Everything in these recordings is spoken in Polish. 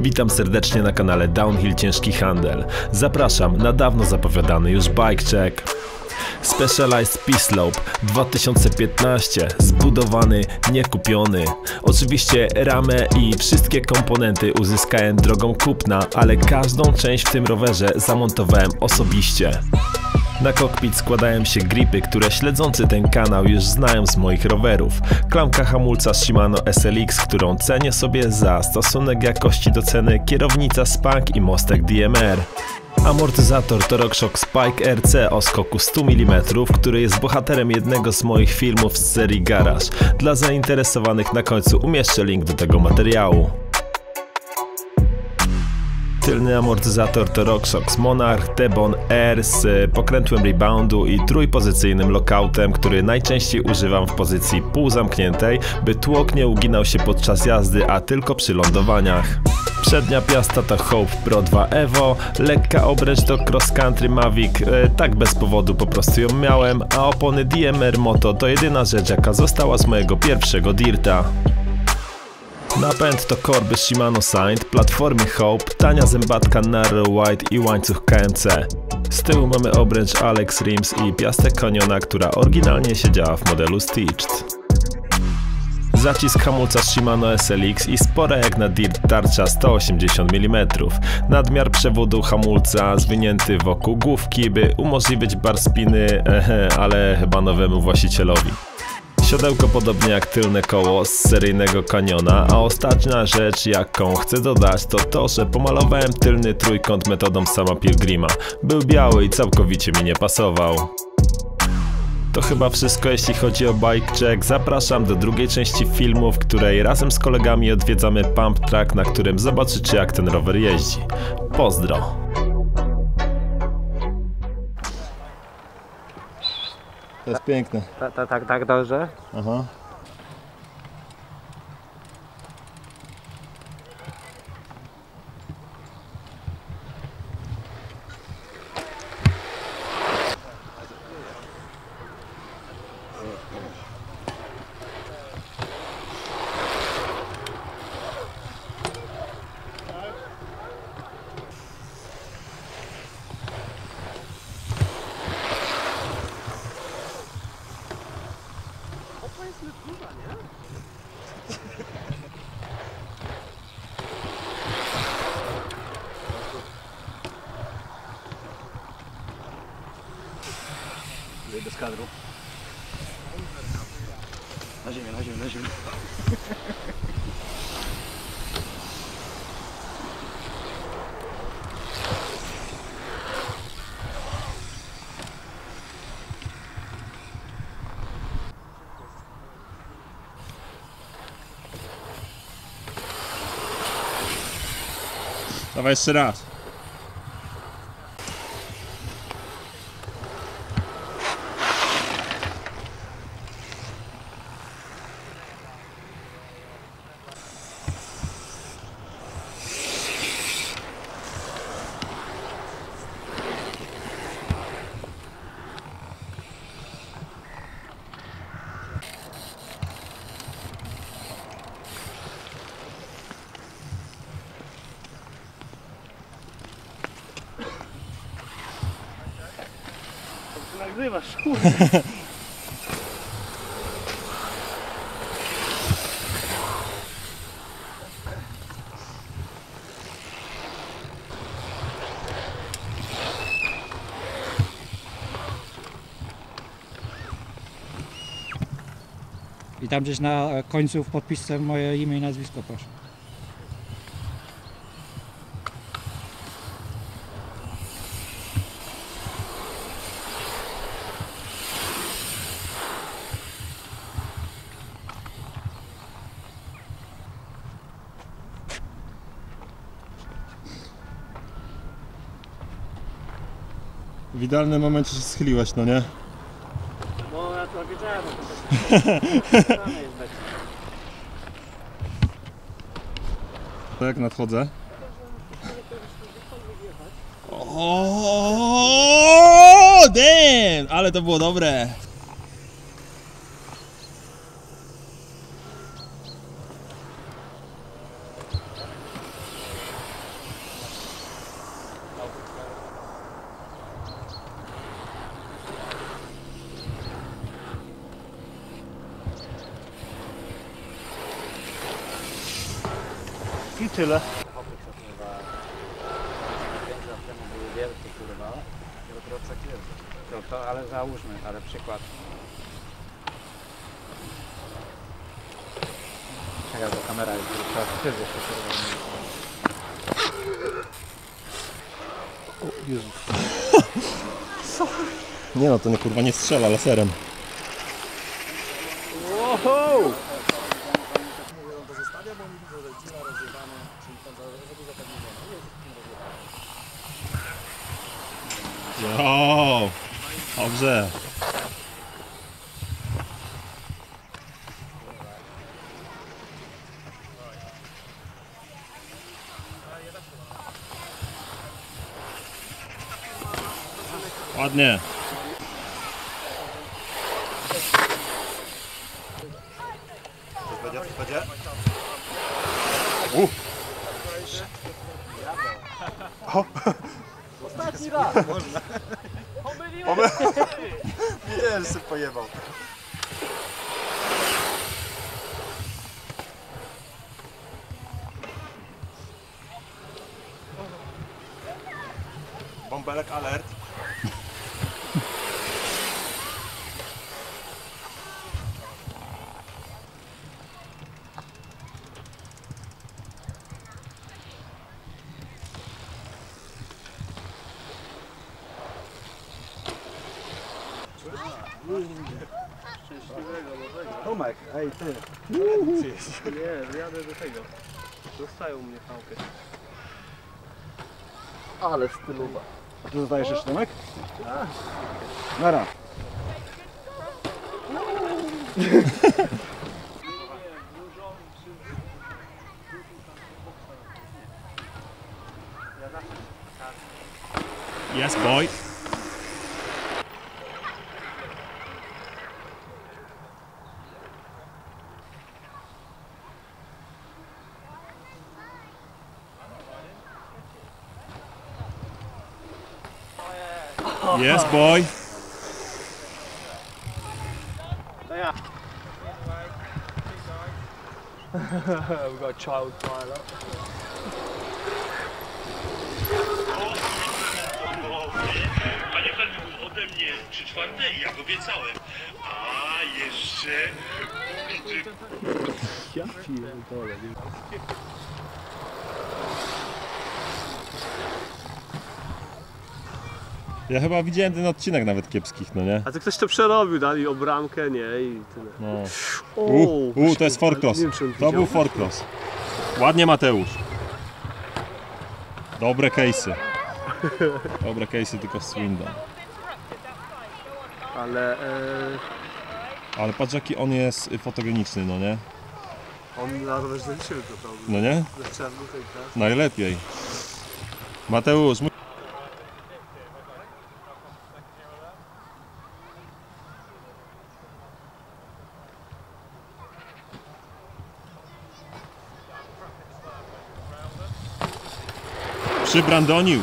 Witam serdecznie na kanale Downhill Ciężki Handel. Zapraszam na dawno zapowiadany już bike check. Specialized P-Slope 2015, zbudowany, nie kupiony. Oczywiście ramę i wszystkie komponenty uzyskałem drogą kupna, ale każdą część w tym rowerze zamontowałem osobiście. Na kokpit składają się gripy, które śledzący ten kanał już znają z moich rowerów. Klamka hamulca Shimano SLX, którą cenię sobie za stosunek jakości do ceny, kierownica Spank i mostek DMR. Amortyzator to RockShox Spike RC o skoku 100 mm, który jest bohaterem jednego z moich filmów z serii Garage. Dla zainteresowanych na końcu umieszczę link do tego materiału. Tylny amortyzator to RockShox Monarch T-Bone R z pokrętłem reboundu i trójpozycyjnym lockoutem, który najczęściej używam w pozycji półzamkniętej, by tłok nie uginał się podczas jazdy, a tylko przy lądowaniach. Przednia piasta to Hope Pro 2 Evo, lekka obręcz to Cross Country Mavic, tak bez powodu po prostu ją miałem, a opony DMR Moto to jedyna rzecz, jaka została z mojego pierwszego dirta. Napęd to korby Shimano Saint, platformy Hope, tania zębatka Narrow Wide i łańcuch KMC. Z tyłu mamy obręcz Alex Rims i piastę Canyona, która oryginalnie siedziała w modelu Stitched. Zacisk hamulca Shimano SLX i spora jak na dirt tarcza 180 mm. Nadmiar przewodu hamulca zwinięty wokół główki, by umożliwić bar spiny, ale chyba nowemu właścicielowi. Siodełko podobnie jak tylne koło z seryjnego Canyona, a ostatnia rzecz jaką chcę dodać to to, że pomalowałem tylny trójkąt metodą sama Pilgrima. Był biały i całkowicie mi nie pasował. To chyba wszystko jeśli chodzi o bike check. Zapraszam do drugiej części filmu, w której razem z kolegami odwiedzamy pump track, na którym zobaczycie jak ten rower jeździ. Pozdro! To jest piękne. Tak dobrze? Aha. Bez kadru. Na ziemię, na ziemię, na ziemię. Dawaj jeszcze raz. Nagrywasz, kurde. I tam gdzieś na końcu w podpisce moje imię i nazwisko, proszę. W idealnym momencie się schyliłeś, no nie? No ja to wiedziałem, Tak, nadchodzę. O, damn! Ale to było dobre. tyle. To, ale załóżmy, ale przykład. Czekaj, bo kamera jest trochę sztywnie. Nie no, to nie kurwa nie strzela laserem. Wow! Jo, dobrze. Ładnie. Będzie? Ostatni raz! Wiedziałem, że się pojebał. Bąbelek alert. Szczęśliwego nowego. Tomek, ej ty. Nie, jadę do tego. Dostają mnie pałkę. Ale stylowa. A tu zostajesz jeszcze Tomek? Nara. Yes, boy. Yes, boy. To ja. We've got a child pilot. Panie Helmu, ode mnie 3/4, jak obiecałem. A jeszcze... Ja pierdolę. Ja chyba widziałem ten odcinek nawet kiepskich, no nie? A to ktoś to przerobił, dali o bramkę, nie i tyle. No. O, To jest forecross. nie wiem, czy on To widział. był forecross. Ładnie, Mateusz. Dobre case'y. Dobre case'y, tylko Swindon. Ale Ale patrz jaki on jest fotogeniczny, no nie? on na rowerze zaliczył to prawda. No nie? Ze czarnu tej klasy. Najlepiej. Mateusz, przybrandonił.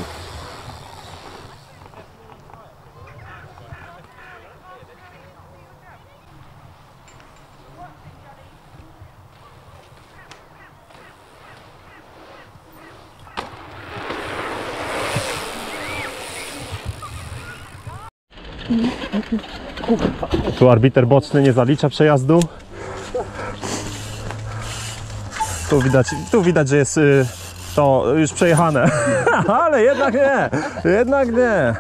Tu arbiter boczny nie zalicza przejazdu. Tu widać, że jest to już przejechane. Ale jednak nie. Jednak nie.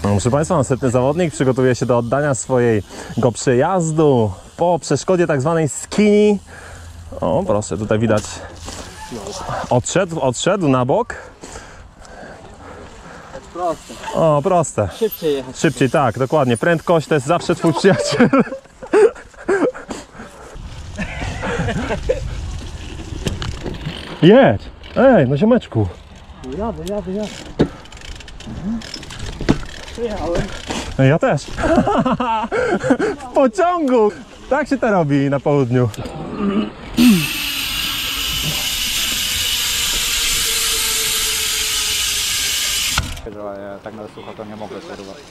No, proszę Państwa, następny zawodnik przygotuje się do oddania swojego przejazdu po przeszkodzie tak zwanej skinny. O, proszę, tutaj widać. Odszedł na bok. Proste. O, proste. Szybciej jechać. Szybciej, tak, dokładnie. Prędkość to jest zawsze twój przyjaciel. Jedź! Ej, no ziomeczku. Jadę. Przyjechałem. Ja też. W pociągu. Tak się to robi na południu. Że tak na sucho to nie mogę serwować.